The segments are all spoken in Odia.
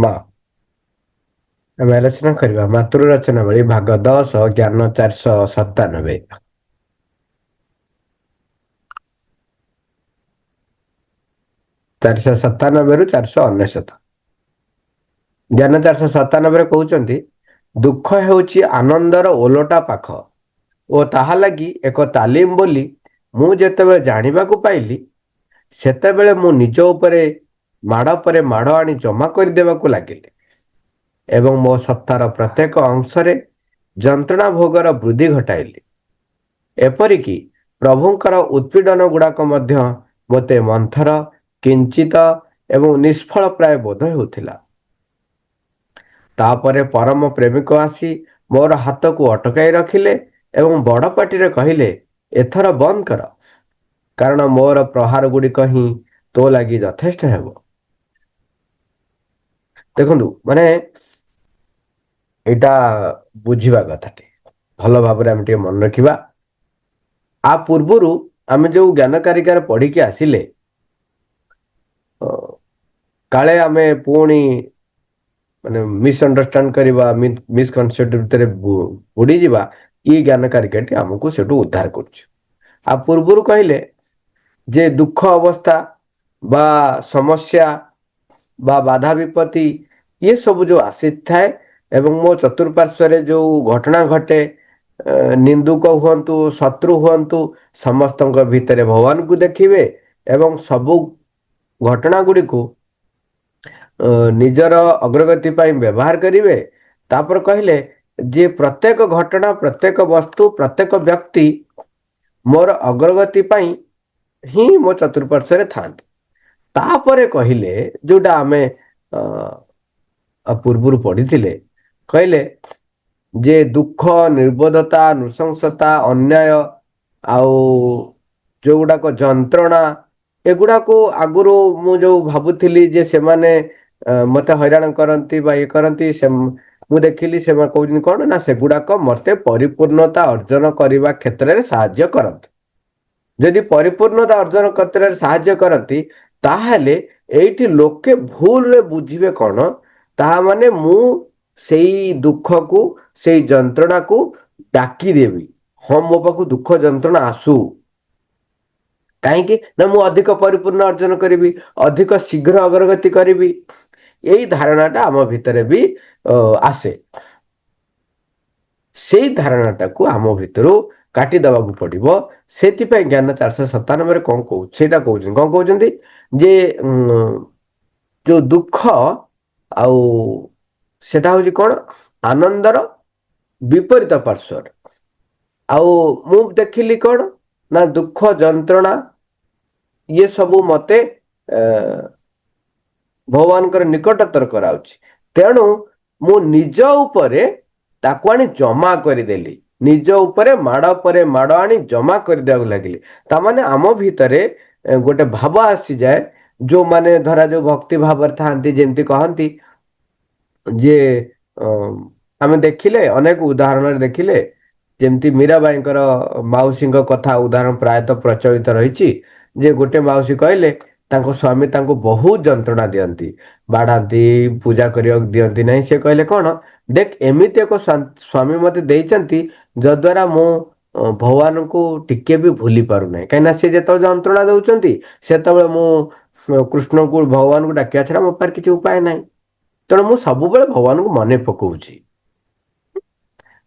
ମା ଆମେ ଆଲୋଚନା କରିବା ମାତୃ ରଚନା ଭଳି ଭାଗ 10 ଜ୍ଞାନ 497। 497 ରୁ 499। ଜ୍ଞାନ 497 କହୁଛନ୍ତି ଦୁଃଖ ହେଉଛି ଆନନ୍ଦର ଓଲଟା ପାଖ ଓ ତାହା ଲାଗି ଏକ ତାଲିମ ବୋଲି ମୁଁ ଯେତେବେଳେ ଜାଣିବାକୁ ପାଇଲି ସେତେବେଳେ ମୁଁ ନିଜ ଉପରେ ମାଡ଼ ପରେ ମାଡ଼ ଆଣି ଜମା କରିଦେବାକୁ ଲାଗିଲି ଏବଂ ମୋ ସତ୍ତାର ପ୍ରତ୍ୟେକ ଅଂଶରେ ଯନ୍ତ୍ରଣା ଭୋଗର ବୃଦ୍ଧି ଘଟାଇଲି। ଏପରିକି ପ୍ରଭୁଙ୍କର ଉତ୍ପୀଡ଼ନ ଗୁଡ଼ାକ ମଧ୍ୟ ମୋତେ ମନ୍ଥର, କିଞ୍ଚିତ ଏବଂ ନିଷ୍ଫଳ ପ୍ରାୟ ବୋଧ ହେଉଥିଲା। ତାପରେ ପରମ ପ୍ରେମିକ ଆସି ମୋର ହାତକୁ ଅଟକାଇ ରଖିଲେ ଏବଂ ବଡ଼ ପାଟିରେ କହିଲେ, ଏଥର ବନ୍ଦ କର, କାରଣ ମୋର ପ୍ରହାର ଗୁଡ଼ିକ ହିଁ ତୋ ଲାଗି ଯଥେଷ୍ଟ ହେବ। ଦେଖନ୍ତୁ, ମାନେ ଏଇଟା ବୁଝିବା କଥାଟେ, ଭଲ ଭାବରେ ଆମେ ଟିକେ ମନେ ରଖିବା। ଆ ପୂର୍ବରୁ ଆମେ ଯୋଉ ଜ୍ଞାନ କାରିଗାର ପଢିକି ଆସିଲେ, କାଳେ ଆମେ ପୁଣି ମାନେ ମିସଅଣ୍ଡରଷ୍ଟାଣ୍ଡ କରିବା, ମିସକନସେପ୍ଟ ଭିତରେ ବୁଡିଯିବା, ଇ ଜ୍ଞାନ କାରିକାଟି ଆମକୁ ସେଠୁ ଉଦ୍ଧାର କରୁଛି। ଆଉ ପୂର୍ବରୁ କହିଲେ ଯେ ଦୁଃଖ ଅବସ୍ଥା ବା ସମସ୍ୟା ବା ବାଧା ବିପତ୍ତି ଇଏ ସବୁ ଯୋଉ ଆସିଥାଏ ଏବଂ ମୋ ଚତୁଃପାର୍ଶ୍ଵରେ ଯୋଉ ଘଟଣା ଘଟେ, ନିନ୍ଦୁକ ହୁଅନ୍ତୁ, ଶତ୍ରୁ ହୁଅନ୍ତୁ, ସମସ୍ତଙ୍କ ଭିତରେ ଭଗବାନଙ୍କୁ ଦେଖିବେ ଏବଂ ସବୁ ଘଟଣା ଗୁଡ଼ିକୁ ନିଜର ଅଗ୍ରଗତି ପାଇଁ ବ୍ୟବହାର କରିବେ। ତାପରେ କହିଲେ ଯେ ପ୍ରତ୍ୟେକ ଘଟଣା, ପ୍ରତ୍ୟେକ ବସ୍ତୁ, ପ୍ରତ୍ୟେକ ବ୍ୟକ୍ତି ମୋର ଅଗ୍ରଗତି ପାଇଁ ହିଁ ମୋ ଚତୁଃପାର୍ଶ୍ଵରେ ଥାନ୍ତି। ତାପରେ କହିଲେ ଯୋଉଟା ଆମେ ପୂର୍ବରୁ ପଢିଥିଲେ, କହିଲେ ଯେ ଦୁଃଖ, ନିର୍ବୋଧତା, ନୃଶଂସତା, ଅନ୍ୟାୟ ଆଉ ଯୋଉଗୁଡାକ ଯନ୍ତ୍ରଣା, ଏଗୁଡାକୁ ଆଗରୁ ମୁଁ ଯୋଉ ଭାବୁଥିଲି ଯେ ସେମାନେ ମତେ ହଇରାଣ କରନ୍ତି ବା ଇଏ କରନ୍ତି, ମୁଁ ଦେଖିଲି ସେମାନେ କହୁଛନ୍ତି କଣ ନା ସେଗୁଡାକ ମତେ ପରିପୂର୍ଣ୍ଣତା ଅର୍ଜନ କରିବା କ୍ଷେତ୍ରରେ ସାହାଯ୍ୟ କରନ୍ତି। ଯଦି ପରିପୂର୍ଣ୍ଣତା ଅର୍ଜନ କ୍ଷେତ୍ରରେ ସାହାଯ୍ୟ କରନ୍ତି, ତାହେଲେ ଏଇଠି ଲୋକେ ଭୁଲରେ ବୁଝିବେ କଣ, ତାହା ମାନେ ମୁଁ ସେଇ ଦୁଃଖକୁ, ସେଇ ଯନ୍ତ୍ରଣାକୁ ଡାକିଦେବି। ହଁ, ମୋ ପାଖକୁ ଦୁଃଖ ଯନ୍ତ୍ରଣା ଆସୁ, କାହିଁକି ନା ମୁଁ ଅଧିକ ପରିପୂର୍ଣ୍ଣ ଅର୍ଜନ କରିବି, ଅଧିକ ଶୀଘ୍ର ଅଗ୍ରଗତି କରିବି। ଏଇ ଧାରଣାଟା ଆମ ଭିତରେ ବି ଆସେ। ସେଇ ଧାରଣାଟାକୁ ଆମ ଭିତରୁ କାଟି ଦବାକୁ ପଡିବ। ସେଥିପାଇଁ ଜ୍ଞାନ 497 କଣ କହୁଛି, ସେଇଟା କହୁଛନ୍ତି, କଣ କହୁଛନ୍ତି ଯେ ଯୋଉ ଦୁଃଖ ଆଉ ସେଟା ହଉଛି କଣ, ଆନନ୍ଦର ବିପରୀତ ପାର୍ଶ୍ୱରେ। ଆଉ ମୁଁ ଦେଖିଲି କଣ ନା ଦୁଃଖ ଯନ୍ତ୍ରଣା ଇଏ ସବୁ ମତେ ଭଗବାନଙ୍କର ନିକଟତର କରାଉଛି। ତେଣୁ ମୁଁ ନିଜ ଉପରେ ତାକୁ ଆଣି ଜମା କରିଦେଲି, ନିଜ ଉପରେ ମାଡ଼ ପରେ ମାଡ଼ ଆଣି ଜମା କରିଦେବାକୁ ଲାଗିଲି। ତାମାନେ ଆମ ଭିତରେ ଗୋଟେ ଭାବ ଆସିଯାଏ, ଯୋଉମାନେ ଧରା ଯୋଉ ଭକ୍ତି ଭାବରେ ଥାନ୍ତି, ଯେମିତି କହନ୍ତି ଯେ ଆମେ ଦେଖିଲେ ଅନେକ ଉଦାହରଣରେ ଦେଖିଲେ, ଯେମିତି ମୀରାବାଇଙ୍କର ମାଉସୀଙ୍କ କଥା ଉଦାହରଣ ପ୍ରାୟତଃ ପ୍ରଚଳିତ ରହିଛି, ଯେ ଗୋଟେ ମାଉସୀ କହିଲେ ତାଙ୍କ ସ୍ଵାମୀ ତାଙ୍କୁ ବହୁତ ଯନ୍ତ୍ରଣା ଦିଅନ୍ତି, ବାଢାନ୍ତି, ପୂଜା କରିବାକୁ ଦିଅନ୍ତି ନାହିଁ। ସେ କହିଲେ କଣ, ଦେଖ ଏମିତି ଏକ ସ୍ଵାମୀ ମତେ ଦେଇଛନ୍ତି ଯଦ୍ଵାରା ମୁଁ ଭଗବାନଙ୍କୁ ଟିକେ ବି ଭୁଲି ପାରୁନାହିଁ। କାହିଁକିନା ସେ ଯେତେବେଳେ ଯନ୍ତ୍ରଣା ଦଉଛନ୍ତି, ସେତେବେଳେ ମୁଁ କୃଷ୍ଣଙ୍କୁ, ଭଗବାନଙ୍କୁ ଡାକିବା ଛଡା ମୋ ପାଖରେ କିଛି ଉପାୟ ନାହିଁ। ତେଣୁ ମୁଁ ସବୁବେଳେ ଭଗବାନଙ୍କୁ ମନେ ପକଉଛି।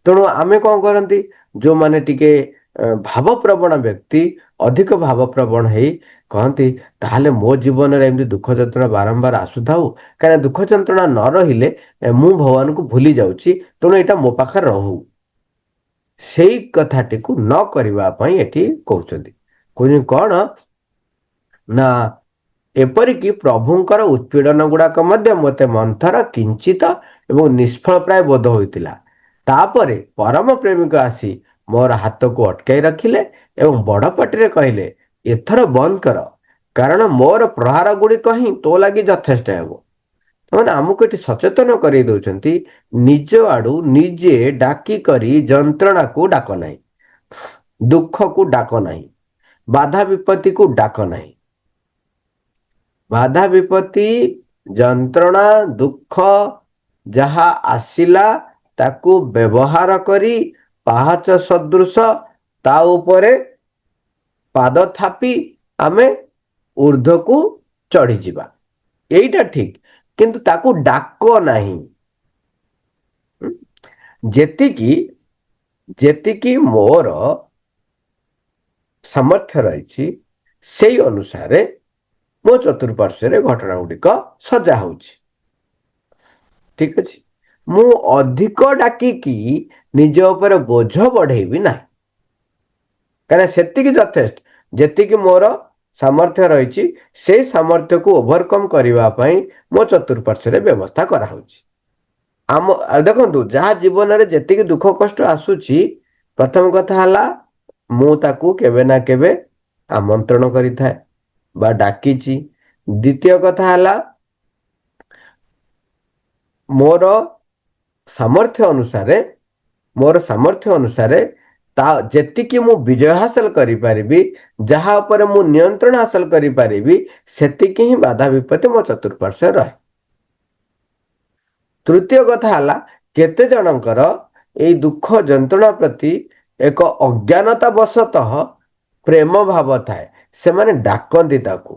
ତେଣୁ ଆମେ କଣ କରନ୍ତି, ଯୋଉମାନେ ଟିକେ ଭାବପ୍ରବଣ ବ୍ୟକ୍ତି, ଅଧିକ ଭାବପ୍ରବଣ ହେଇ କହନ୍ତି ତାହେଲେ ମୋ ଜୀବନରେ ଏମିତି ଦୁଃଖ ଯନ୍ତ୍ରଣା ବାରମ୍ବାର ଆସୁଥାଉ, କାହିଁକିନା ଦୁଃଖ ଯନ୍ତ୍ରଣା ନ ରହିଲେ ମୁଁ ଭଗବାନଙ୍କୁ ଭୁଲି ଯାଉଛି, ତେଣୁ ଏଇଟା ମୋ ପାଖରେ ରହୁ। ସେଇ କଥାଟିକୁ ନ କରିବା ପାଇଁ ଏଠି କହୁଛନ୍ତି। କହୁଛନ୍ତି କଣ ନା ଏପରିକି ପ୍ରଭୁଙ୍କର ଉତ୍ପୀଡ଼ନ ଗୁଡାକ ମଧ୍ୟ ମୋତେ ମନ୍ଥର, କିଞ୍ଚିତ ଏବଂ ନିଷ୍ଫଳ ପ୍ରାୟ ବୋଧ ହୋଇଥିଲା। ତାପରେ ପରମ ପ୍ରେମିକ ଆସି ମୋର ହାତକୁ ଅଟକାଇ ରଖିଲେ ଏବଂ ବଡ ପାଟିରେ କହିଲେ, ଏଥର ବନ୍ଦ କର, କାରଣ ମୋର ପ୍ରହାର ଗୁଡିକ ହିଁ ତୋ ଲାଗି ଯଥେଷ୍ଟ ହେବ। ତାମାନେ ଆମକୁ ଏଠି ସଚେତନ କରେଇ ଦଉଛନ୍ତି, ନିଜ ଆଡୁ ନିଜେ ଡାକି କରି ଯନ୍ତ୍ରଣାକୁ ଡାକ ନାହିଁ, ଦୁଃଖକୁ ଡାକ ନାହିଁ, ବାଧା ବିପତ୍ତିକୁ ଡାକ ନାହିଁ। ବାଧା ବିପତ୍ତି ଯନ୍ତ୍ରଣା ଦୁଃଖ ଯାହା ଆସିଲା ତାକୁ ବ୍ୟବହାର କରି ପାହାଚ ସଦୃଶ ତା ଉପରେ ପାଦ ଥାପି ଆମେ ଊର୍ଦ୍ଧ୍ୱକୁ ଚଢିଯିବା, ଏଇଟା ଠିକ। କିନ୍ତୁ ତାକୁ ଡାକ ନାହିଁ। ଯେତିକି ଯେତିକି ମୋର ସାମର୍ଥ୍ୟ ରହିଛି ସେଇ ଅନୁସାରେ ମୋ ଚତୁଃପାର୍ଶ୍ୱରେ ଘଟଣା ଗୁଡ଼ିକ ସଜା ହଉଛି। ଠିକ ଅଛି, ମୁଁ ଅଧିକ ଡାକିକି ନିଜ ଉପରେ ବୋଝ ବଢେଇବି ନାହିଁ, କାହିଁକିନା ସେତିକି ଯଥେଷ୍ଟ। ଯେତିକି ମୋର ସାମର୍ଥ୍ୟ ରହିଛି ସେଇ ସାମର୍ଥ୍ୟକୁ ଓଭରକମ୍ କରିବା ପାଇଁ ମୋ ଚତୁଃପାର୍ଶ୍ୱରେ ବ୍ୟବସ୍ଥା କରାହଉଛି। ଦେଖନ୍ତୁ, ଯାହା ଜୀବନରେ ଯେତିକି ଦୁଃଖ କଷ୍ଟ ଆସୁଛି, ପ୍ରଥମ କଥା ହେଲା ମୁଁ ତାକୁ କେବେ ନା କେବେ ଆମନ୍ତ୍ରଣ କରିଥାଏ ବା ଡାକିଛି। ଦ୍ୱିତୀୟ କଥା ହେଲା ମୋର ସାମର୍ଥ୍ୟ ଅନୁସାରେ ତା ଯେତିକି ମୁଁ ବିଜୟ ହାସଲ କରିପାରିବି, ଯାହା ଉପରେ ମୁଁ ନିୟନ୍ତ୍ରଣ ହାସଲ କରିପାରିବି, ସେତିକି ହିଁ ବାଧା ବିପତ୍ତି ମୋ ଚତୁଃପାର୍ଶ୍ୱରେ ରହେ। ତୃତୀୟ କଥା ହେଲା କେତେ ଜଣଙ୍କର ଏଇ ଦୁଃଖ ଯନ୍ତ୍ରଣା ପ୍ରତି ଏକ ଅଜ୍ଞାନତା ବଶତଃ ପ୍ରେମ ଭାବ ଥାଏ, ସେମାନେ ଡାକନ୍ତି ତାକୁ।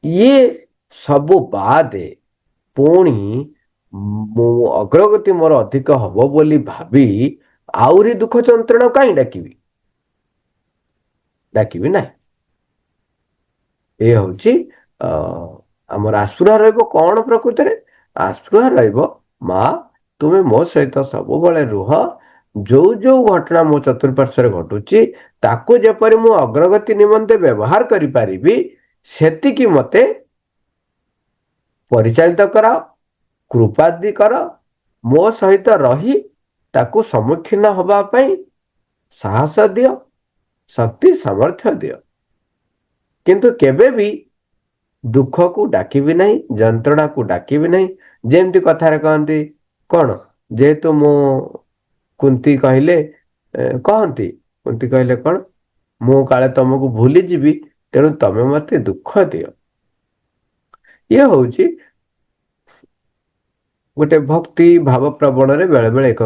ଇଏ ସବୁ ବାଦେ ପୁଣି ମୁଁ ଅଗ୍ରଗତି ମୋର ଅଧିକ ହବ ବୋଲି ଭାବି ଆହୁରି ଦୁଃଖ ଯନ୍ତ୍ରଣା କାହିଁ ଡାକିବି ନାହିଁ। ଏ ହଉଛି ଆମର ଆସ୍ପୃହା ରହିବ କଣ ପ୍ରକୃତରେ? ଆସ୍ପୃହା ରହିବ ମା ତୁମେ ମୋ ସହିତ ସବୁବେଳେ ରୁହ, ଯୋଉ ଯୋଉ ଘଟଣା ମୋ ଚତୁଃପାର୍ଶ୍ୱରେ ଘଟୁଛି ତାକୁ ଯେପରି ମୁଁ ଅଗ୍ରଗତି ନିମନ୍ତେ ବ୍ୟବହାର କରିପାରିବି ସେତିକି ମତେ ପରିଚାଳିତ କରାଅ, କୃପାଦି କର, ମୋ ସହିତ ରହି ତାକୁ ସମ୍ମୁଖୀନ ହବା ପାଇଁ ସାହସ ଦିଅ, ଶକ୍ତି ସାମର୍ଥ୍ୟ ଦିଅ। କିନ୍ତୁ କେବେ ବି ଦୁଃଖକୁ ଡାକିବି ନାହିଁ, ଯନ୍ତ୍ରଣାକୁ ଡାକିବି ନାହିଁ। ଯେମିତି କଥାରେ କହନ୍ତି କଣ, ଯେହେତୁ ମୁଁ କୁନ୍ତି କହିଲେ କଣ, ମୁଁ କାଳେ ତମକୁ ଭୁଲିଯିବି, ତେଣୁ ତମେ ମତେ ଦୁଃଖ ଦିଅ। ଇଏ ହଉଛି ଗୋଟେ ଭକ୍ତି ଭାବ ପ୍ରବଣରେ ବେଳେ ବେଳେ ଏକ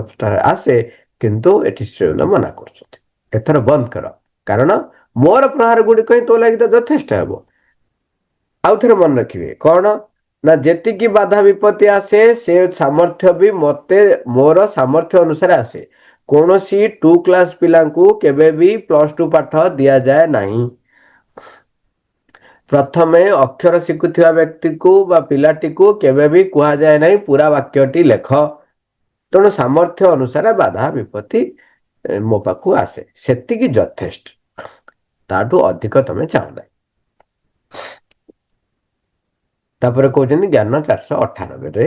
ଆସେ, କିନ୍ତୁ ଏଠି ଶ୍ରୀଅନ୍ନ ମନା କରୁଛନ୍ତି ଏଥର ବନ୍ଦ କର, କାରଣ ମୋର ପ୍ରହାର ଗୁଡ଼ିକ ହିଁ ତୋ ଲାଗି ତ ଯଥେଷ୍ଟ ହେବ। ଆଉ ଥରେ ମନେ ରଖିବେ କଣ ନା, ଯେତିକି ବାଧା ବିପତ୍ତି ଆସେ ସେ ସାମର୍ଥ୍ୟ ବି ମତେ ମୋର ସାମର୍ଥ୍ୟ ଅନୁସାରେ ଆସେ। କୌଣସି 2 କ୍ଲାସ ପିଲାଙ୍କୁ କେବେ ବି +2 ପାଠ ଦିଆଯାଏ ନାହିଁ। ପ୍ରଥମେ ଅକ୍ଷର ଶିଖୁଥିବା ବ୍ୟକ୍ତିକୁ ବା ପିଲାଟିକୁ କେବେ ବି କୁହାଯାଏ ନାହିଁ ପୁରା ବାକ୍ୟଟି ଲେଖ। ତେଣୁ ସାମର୍ଥ୍ୟ ଅନୁସାରେ ବାଧା ବିପତ୍ତି ମୋ ପାଖକୁ ଆସେ, ସେତିକି ଯଥେଷ୍ଟ, ତାଠୁ ଅଧିକ ତମେ ଚାହୁଁ ନାହିଁ। ତାପରେ କହୁଛନ୍ତି ଜ୍ଞାନ 498ରେ,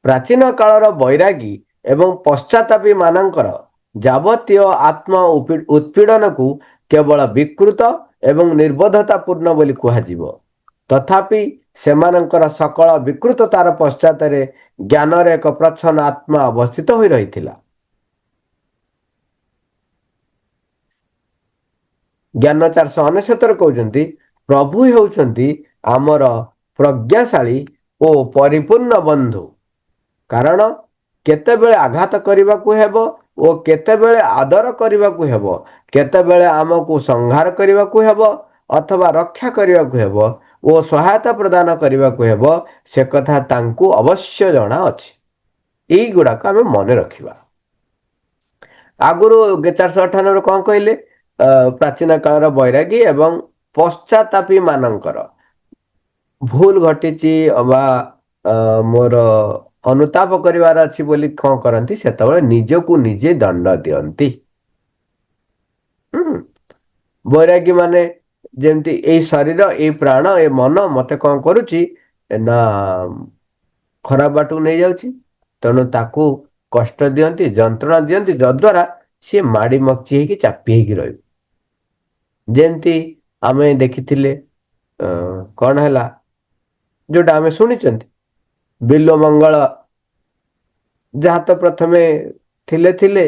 ପ୍ରାଚୀନ କାଳର ବୈରାଗୀ ଏବଂ ପଶ୍ଚାତାପୀ ମାନଙ୍କର ଯାବତୀୟ ଆତ୍ମ ଉତ୍ପୀଡ଼ନକୁ କେବଳ ବିକୃତ ଏବଂ ନିର୍ବୋଧତା ପୂର୍ଣ୍ଣ ବୋଲି କୁହାଯିବ। ତଥାପି ସେମାନଙ୍କର ସକଳ ବିକୃତତାର ପଶ୍ଚାତରେ ଜ୍ଞାନର ଏକ ପ୍ରଚ୍ଛନ୍ନ ଆତ୍ମା ଅବସ୍ଥିତ ହୋଇ ରହିଥିଲା। ଜ୍ଞାନ 499ରେ କହୁଛନ୍ତି, ପ୍ରଭୁ ହେଉଛନ୍ତି ଆମର ପ୍ରଜ୍ଞାଶାଳୀ ଓ ପରିପୂର୍ଣ୍ଣ ବନ୍ଧୁ, କାରଣ କେତେବେଳେ ଆଘାତ କରିବାକୁ ହେବ ଓ କେତେବେଳେ ଆଦର କରିବାକୁ ହେବ, କେତେବେଳେ ଆମକୁ ସଂହାର କରିବାକୁ ହେବ ଅଥବା ରକ୍ଷା କରିବାକୁ ହେବ ଓ ସହାୟତା ପ୍ରଦାନ କରିବାକୁ ହେବ, ସେ କଥା ତାଙ୍କୁ ଅବଶ୍ୟ ଜଣା ଅଛି। ଏଇଗୁଡାକ ଆମେ ମନେ ରଖିବା। ଆଗରୁ 498ରେ କଣ କହିଲେ? ପ୍ରାଚୀନ କାଳର ବୈରାଗୀ ଏବଂ ପଶ୍ଚାତାପୀ ମାନଙ୍କର ଭୁଲ ଘଟିଛି ବା ମୋର ଅନୁତାପ କରିବାର ଅଛି ବୋଲି କଣ କରନ୍ତି, ସେତେବେଳେ ନିଜକୁ ନିଜେ ଦଣ୍ଡ ଦିଅନ୍ତି। ବୈରାଗୀ ମାନେ ଯେମିତି ଏଇ ଶରୀର, ଏଇ ପ୍ରାଣ, ଏ ମନ ମତେ କଣ କରୁଛି ନା ଖରାପ ବାଟକୁ ନେଇଯାଉଛି, ତେଣୁ ତାକୁ କଷ୍ଟ ଦିଅନ୍ତି, ଯନ୍ତ୍ରଣା ଦିଅନ୍ତି, ଯଦ୍ୱାରା ସିଏ ମାଡି ମକଚି ହେଇକି ଚାପି ହେଇକି ରହିବ। ଯେମିତି ଆମେ ଦେଖିଥିଲେ କଣ ହେଲା, ଯୋଉଟା ଆମେ ଶୁଣିଛନ୍ତି ବିଲ୍ୱ ମଙ୍ଗଳ ଯାହା ତ ପ୍ରଥମେ ଥିଲେ,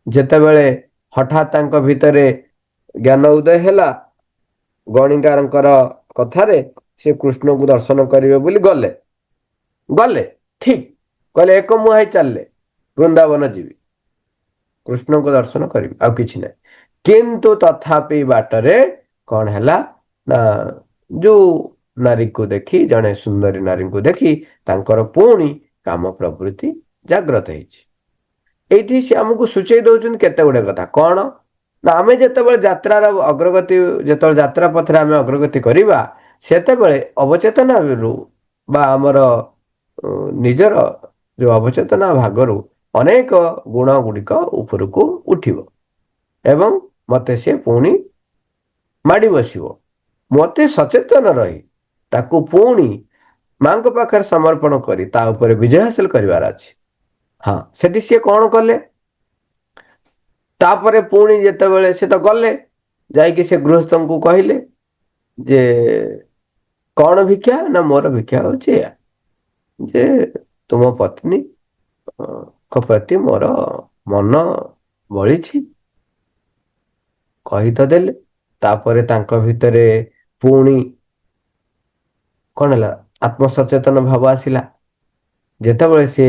ଯେତେବେଳେ ହଠାତ୍ ତାଙ୍କ ଭିତରେ ଜ୍ଞାନ ଉଦୟ ହେଲା, ଗଣିଗାରଙ୍କର କଥାରେ ସେ କୃଷ୍ଣଙ୍କୁ ଦର୍ଶନ କରିବେ ବୋଲି ଗଲେ ଗଲେ ଠିକ କହିଲେ, ଏକ ମୁହାଁ ଚାଲିଲେ ବୃନ୍ଦାବନ ଯିବି, କୃଷ୍ଣଙ୍କୁ ଦର୍ଶନ କରିବି, ଆଉ କିଛି ନାହିଁ। କିନ୍ତୁ ତଥାପି ବାଟରେ କଣ ହେଲା ନା ଯୋଉ ନାରୀକୁ ଦେଖି, ଜଣେ ସୁନ୍ଦରୀ ନାରୀଙ୍କୁ ଦେଖି ତାଙ୍କର ପୁଣି କାମ ପ୍ରବୃତ୍ତି ଜାଗ୍ରତ ହେଇଛି। ଏଇଠି ସେ ଆମକୁ ସୂଚେଇ ଦଉଛନ୍ତି କେତେ ଗୁଡେ କଥା। କଣ ନା ଆମେ ଯେତେବେଳେ ଯାତ୍ରାର ଅଗ୍ରଗତି, ଯେତେବେଳେ ଯାତ୍ରା ପଥରେ ଆମେ ଅଗ୍ରଗତି କରିବା, ସେତେବେଳେ ଅବଚେତନରୁ ବା ଆମର ନିଜର ଯୋଉ ଅବଚେତନା ଭାଗରୁ ଅନେକ ଗୁଣ ଗୁଡିକ ଉପରକୁ ଉଠିବ ଏବଂ ମତେ ସେ ପୁଣି ମାଡି ବସିବ। ମତେ ସଚେତନ ରହି ତାକୁ ପୁଣି ମାଙ୍କ ପାଖରେ ସମର୍ପଣ କରି ତା ଉପରେ ବିଜୟ ହାସଲ କରିବାର ଅଛି। ହଁ, ସେଠି ସିଏ କଣ କଲେ, ତାପରେ ପୁଣି ଯେତେବେଳେ ସେ ତ ଗଲେ, ଯାଇକି ସେ ଗୃହସ୍ଥଙ୍କୁ କହିଲେ ଯେ କଣ ଭିକ୍ଷା, ନା ମୋର ଭିକ୍ଷା ହଉଛି ଏୟା ଯେ ତୁମ ପତ୍ନୀ ଙ୍କ ପ୍ରତି ମୋର ମନ ବଳିଛି। କହି ତ ଦେଲେ, ତାପରେ ତାଙ୍କ ଭିତରେ ପୁଣି କଣ ହେଲା, ଆତ୍ମସଚେତନ ଭାବ ଆସିଲା। ଯେତେବେଳେ ସେ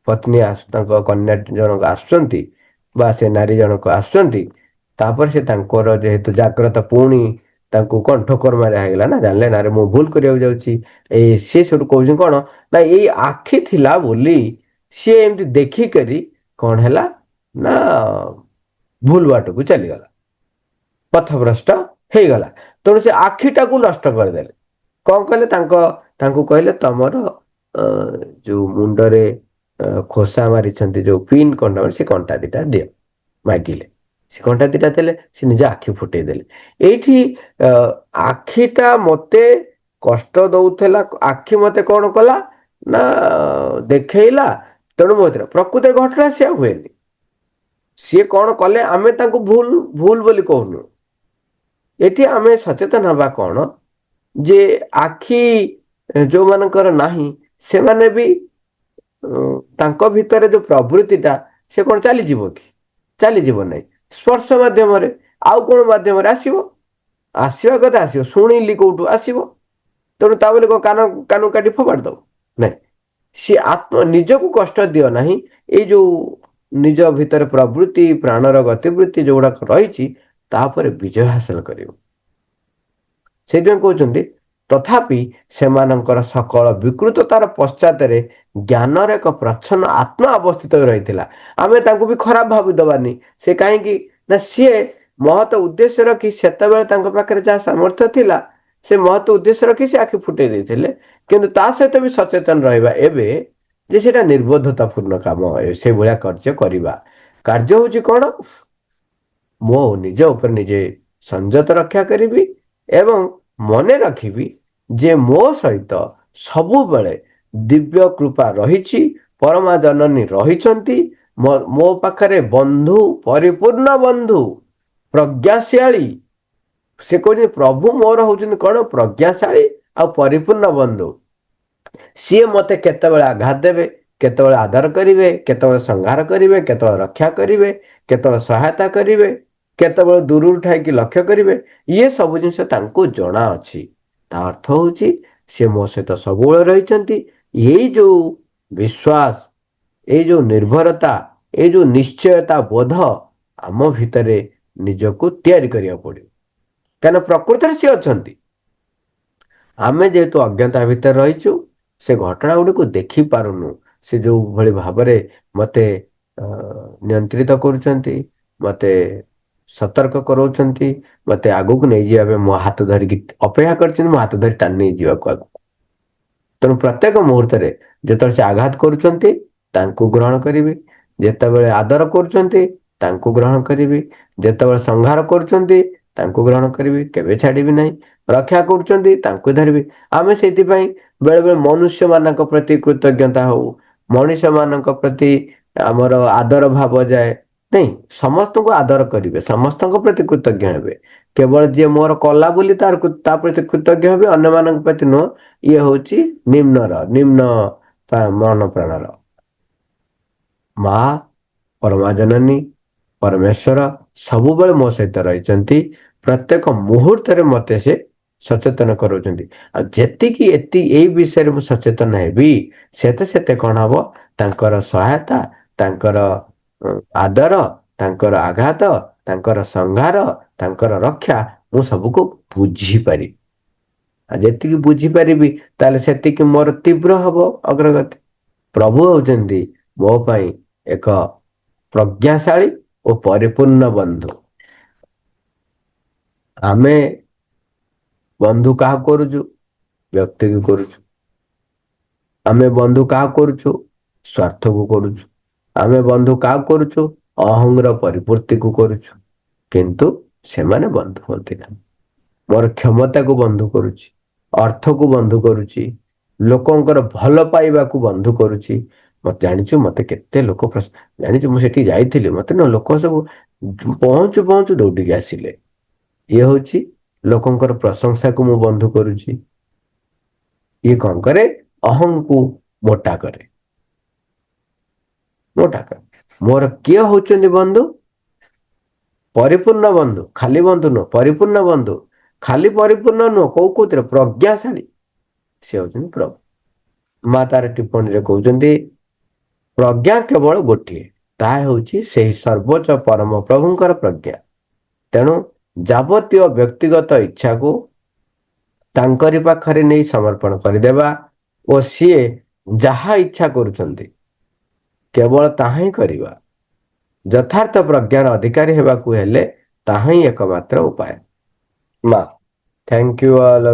ପତ୍ନୀ ତାଙ୍କ କନ୍ୟା ଜଣକ ଆସୁଛନ୍ତି ବା ସେ ନାରୀ ଜଣକ ଆସୁଛନ୍ତି, ତାପରେ ସେ ତାଙ୍କର ଯେହେତୁ ଜାଗ୍ରତ, ପୁଣି ତାଙ୍କୁ କଣ ଠୋକର ମାରିଆ ହେଇଗଲା ନା, ଜାଣିଲେ ନାରେ ମୁଁ ଭୁଲ କରିବାକୁ ଯାଉଛି। ସେ ସେଠୁ କହୁଛନ୍ତି କଣ ନା, ଏଇ ଆଖି ଥିଲା ବୋଲି ସିଏ ଏମିତି ଦେଖିକରି କଣ ହେଲା ନା ଭୁଲ ବାଟକୁ ଚାଲିଗଲା, ପଥଭ୍ରଷ୍ଟ ହେଇଗଲା। ତେଣୁ ସେ ଆଖିଟାକୁ ନଷ୍ଟ କରିଦେଲେ। କଣ କଲେ, ତାଙ୍କୁ କହିଲେ ତମର ଯୋଉ ମୁଣ୍ଡରେ ଖୋସା ମାରିଛନ୍ତି, ଯୋଉ ପିନ୍ କଣ୍ଟା, ସେ କଣ୍ଟା ଦିଟା ଦିଅ। ମାଗିଲେ, ସେ କଣ୍ଟା ଦିଟା ଦେଲେ, ସେ ନିଜ ଆଖି ଫୁଟେଇ ଦେଲେ। ଏଇଠି ଆଖିଟା ମତେ କଷ୍ଟ ଦଉଥିଲା, ଆଖି ମତେ କଣ କଲା ନା ଦେଖେଇଲା। ତେଣୁ ମୋ ପ୍ରକୃତରେ ଘଟଣା ସେଆ ହୁଏନି। ସିଏ କଣ କଲେ, ଆମେ ତାଙ୍କୁ ଭୁଲ ଭୁଲ ବୋଲି କହୁନୁ। ଏଠି ଆମେ ସଚେତନ ହବା କଣ ଯେ ଆଖି ଯୋଉମାନଙ୍କର ନାହିଁ, ସେମାନେ ବି ତାଙ୍କ ଭିତରେ ଯୋଉ ପ୍ରବୃତ୍ତିଟା, ସେ କଣ ଚାଲିଯିବ କି? ଚାଲିଯିବ ନାହିଁ। ସ୍ପର୍ଶ ମାଧ୍ୟମରେ, ଆଉ କଣ ମାଧ୍ୟମରେ ଆସିବ? ଆସିବା କଥା ଆସିବ, ଶୁଣିଲି କୋଉଠୁ ଆସିବ। ତେଣୁ ତା ବୋଲି କାନକୁ କାଟି ଫୋପାଡି ଦବ ନାଇଁ। ସିଏ ନିଜକୁ କଷ୍ଟ ଦିଅ ନାହିଁ। ଏଇ ଯୋଉ ନିଜ ଭିତରେ ପ୍ରବୃତ୍ତି, ପ୍ରାଣର ଗତିବୃତ୍ତି ଯୋଉଗୁଡାକ ରହିଛି, ତାପରେ ବିଜୟ ହାସଲ କରିବ। ସେଇଥିପାଇଁ କହୁଛନ୍ତି, ତଥାପି ସେମାନଙ୍କର ସକଳ ବିକୃତତାର ପଶ୍ଚାତରେ ଜ୍ଞାନର ଏକ ପ୍ରଚ୍ଛନ୍ନ ଆତ୍ମା ଅବସ୍ଥିତ ରହିଥିଲା। ଆମେ ତାଙ୍କୁ ବି ଖରାପ ଭାବିଦବାନି। ସେ କାହିଁକି ନା ସିଏ ମହତ ଉଦ୍ଦେଶ୍ୟ ରଖି, ସେତେବେଳେ ତାଙ୍କ ପାଖରେ ଯାହା ସାମର୍ଥ୍ୟ ଥିଲା, ସେ ମହତ ଉଦ୍ଦେଶ୍ୟ ରଖି ସେ ଆଖି ଫୁଟେଇ ଦେଇଥିଲେ। କିନ୍ତୁ ତା ସହିତ ବି ସଚେତନ ରହିବା ଏବେ ଯେ ସେଇଟା ନିର୍ବୋଧତା ପୂର୍ଣ୍ଣ କାମ, ସେଇଭଳିଆ କାର୍ଯ୍ୟ କରିବା। କାର୍ଯ୍ୟ ହଉଛି କଣ, ମୋ ନିଜ ଉପରେ ନିଜେ ସଂଯତ ରକ୍ଷା କରିବି ଏବଂ ମନେ ରଖିବି ଯେ ମୋ ସହିତ ସବୁବେଳେ ଦିବ୍ୟ କୃପା ରହିଛି, ପରମା ଜନନୀ ରହିଛନ୍ତି। ମୋ ପାଖରେ ବନ୍ଧୁ, ପରିପୂର୍ଣ୍ଣ ବନ୍ଧୁ, ପ୍ରଜ୍ଞାଶାଳୀ। ସେ କହୁଛନ୍ତି ପ୍ରଭୁ ମୋର ହଉଛନ୍ତି କଣ, ପ୍ରଜ୍ଞାଶାଳୀ ଆଉ ପରିପୂର୍ଣ୍ଣ ବନ୍ଧୁ। ସିଏ ମତେ କେତେବେଳେ ଆଘାତ ଦେବେ, କେତେବେଳେ ଆଦର କରିବେ, କେତେବେଳେ ସଂହାର କରିବେ, କେତେବେଳେ ରକ୍ଷା କରିବେ, କେତେବେଳେ ସହାୟତା କରିବେ, କେତେବେଳେ ଦୂରରୁ ଥାଇକି ଲକ୍ଷ୍ୟ କରିବେ, ଇଏ ସବୁ ଜିନିଷ ତାଙ୍କୁ ଜଣା ଅଛି। ତା ଅର୍ଥ ହଉଛି ସେ ମୋ ସହିତ ସବୁବେଳେ ରହିଛନ୍ତି। ଏଇ ଯୋଉ ବିଶ୍ୱାସ, ଏଇ ଯୋଉ ନିର୍ଭରତା, ଏଇ ଯୋଉ ନିଶ୍ଚୟତା ବୋଧ ଆମ ଭିତରେ ନିଜକୁ ତିଆରି କରିବାକୁ ପଡିବ। କାହିଁକିନା ପ୍ରକୃତରେ ସିଏ ଅଛନ୍ତି। ଆମେ ଯେହେତୁ ଅଜ୍ଞତା ଭିତରେ ରହିଛୁ, ସେ ଘଟଣା ଗୁଡ଼ିକୁ ଦେଖି ପାରୁନୁ। ସେ ଯୋଉ ଭଳି ଭାବରେ ମତେ ନିୟନ୍ତ୍ରିତ କରୁଛନ୍ତି, ମତେ ସତର୍କ କରାଉଛନ୍ତି, ମତେ ଆଗକୁ ନେଇଯିବା ପାଇଁ ମୋ ହାତ ଧରିକି ଅପେକ୍ଷା କରିଛନ୍ତି, ମୋ ହାତ ଧରି ଟାଣି ନେଇଯିବାକୁ ଆଗକୁ। ତେଣୁ ପ୍ରତ୍ୟେକ ମୁହୂର୍ତ୍ତରେ ଯେତେବେଳେ ସେ ଆଘାତ କରୁଛନ୍ତି, ତାଙ୍କୁ ଗ୍ରହଣ କରିବି। ଯେତେବେଳେ ଆଦର କରୁଛନ୍ତି, ତାଙ୍କୁ ଗ୍ରହଣ କରିବି। ଯେତେବେଳେ ସଂହାର କରୁଛନ୍ତି, ତାଙ୍କୁ ଗ୍ରହଣ କରିବି, କେବେ ଛାଡିବି ନାହିଁ। ରକ୍ଷା କରୁଛନ୍ତି, ତାଙ୍କୁ ଧରିବି। ଆମେ ସେଇଥିପାଇଁ ବେଳେ ବେଳେ ମନୁଷ୍ୟ ମାନଙ୍କ ପ୍ରତି କୃତଜ୍ଞତା ହଉ, ମଣିଷ ମାନଙ୍କ ପ୍ରତି ଆମର ଆଦର ଭାବ ଯାଏ ନାଇଁ। ସମସ୍ତଙ୍କୁ ଆଦର କରିବେ, ସମସ୍ତଙ୍କ ପ୍ରତି କୃତଜ୍ଞ ହେବେ। କେବଳ ଯିଏ ମୋର କଲା ବୋଲି ତା ପ୍ରତି କୃତଜ୍ଞ ହେବେ, ଅନ୍ୟମାନଙ୍କ ପ୍ରତି ନୁହଁ। ଇଏ ହଉଛି ନିମ୍ନ ମନ ପ୍ରାଣର ମା, ପରମା ଜନନୀ, ପରମେଶ୍ୱର ସବୁବେଳେ ମୋ ସହିତ ରହିଛନ୍ତି। ପ୍ରତ୍ୟେକ ମୁହୂର୍ତ୍ତରେ ମତେ ସେ ସଚେତନ କରାଉଛନ୍ତି। ଆଉ ଯେତିକି ଏଇ ବିଷୟରେ ମୁଁ ସଚେତନ ହେବି ସେତେ ସେତେ କଣ ହବ, ତାଙ୍କର ସହାୟତା, ତାଙ୍କର ଆଦର, ତାଙ୍କର ଆଘାତ, ତାଙ୍କର ସଂହାର, ତାଙ୍କର ରକ୍ଷା ମୁଁ ସବୁକୁ ବୁଝିପାରିବି। ଆଉ ଯେତିକି ବୁଝିପାରିବି ତାହେଲେ ସେତିକି ମୋର ତୀବ୍ର ହବ ଅଗ୍ରଗତି। ପ୍ରଭୁ ହଉଛନ୍ତି ମୋ ପାଇଁ ଏକ ପ୍ରଜ୍ଞାଶାଳୀ ଓ ପରିପୂର୍ଣ୍ଣ ବନ୍ଧୁ। ଆମେ ବନ୍ଧୁ କାହାକୁ କରୁଛୁ? ବ୍ୟକ୍ତିକୁ କରୁଛୁ। ଆମେ ବନ୍ଧୁ କାହାକୁ କରୁଛୁ? ସ୍ୱାର୍ଥକୁ କରୁଛୁ। ଆମେ ବନ୍ଧୁ କାହାକୁ କରୁଛୁ? ଅହଂର ପରିପୂର୍ତ୍ତିକୁ କରୁଛୁ। କିନ୍ତୁ ସେମାନେ ବନ୍ଧୁ ହୁଅନ୍ତି ନାହିଁ। ମୋର କ୍ଷମତାକୁ ବନ୍ଧୁ କରୁଛି, ଅର୍ଥକୁ ବନ୍ଧୁ କରୁଛି, ଲୋକଙ୍କର ଭଲ ପାଇବାକୁ ବନ୍ଧୁ କରୁଛି। ମତେ ଜାଣିଛୁ, ମତେ କେତେ ଲୋକ ଜାଣିଛୁ, ମୁଁ ସେଠି ଯାଇଥିଲି, ମତେ ନା ଲୋକ ସବୁ ପହଞ୍ଚୁ ପହଞ୍ଚୁ ଦୌଡ଼ିକି ଆସିଲେ। ଇଏ ହଉଛି ଲୋକଙ୍କର ପ୍ରଶଂସାକୁ ମୁଁ ବନ୍ଧୁ କରୁଛି। ଇଏ କଣ କରେ? ଅହଂକୁ ମୋଟା କରେ। ମୋଟା କରେ। ମୋର କିଏ ହଉଛନ୍ତି ବନ୍ଧୁ? ପରିପୂର୍ଣ୍ଣ ବନ୍ଧୁ। ଖାଲି ବନ୍ଧୁ ନୁହଁ, ପରିପୂର୍ଣ୍ଣ ବନ୍ଧୁ। ଖାଲି ପରିପୂର୍ଣ୍ଣ ନୁହଁ, କୋଉଥିରେ? ପ୍ରଜ୍ଞାଶାଳୀ। ସେ ହଉଛନ୍ତି ପ୍ରଭୁ। ମା ତାର ଟିପ୍ପଣୀରେ କହୁଛନ୍ତି, ପ୍ରଜ୍ଞା କେବଳ ଗୋଟିଏ, ତାହା ହେଉଛି ସେହି ସର୍ବୋଚ୍ଚ ପରମ ପ୍ରଭୁଙ୍କର ପ୍ରଜ୍ଞା। ତେଣୁ ଯାବତୀୟ ବ୍ୟକ୍ତିଗତ ଇଚ୍ଛାକୁ ତାଙ୍କରି ପାଖରେ ନେଇ ସମର୍ପଣ କରିଦେବା ଓ ସିଏ ଯାହା ଇଚ୍ଛା କରୁଛନ୍ତି କେବଳ ତାହା ହିଁ କରିବା। ଯଥାର୍ଥ ପ୍ରଜ୍ଞାର ଅଧିକାରୀ ହେବାକୁ ହେଲେ ତାହା ହିଁ ଏକମାତ୍ର ଉପାୟ। ମା, ଥ୍ୟାଙ୍କ ୟୁ ଅଲ୍।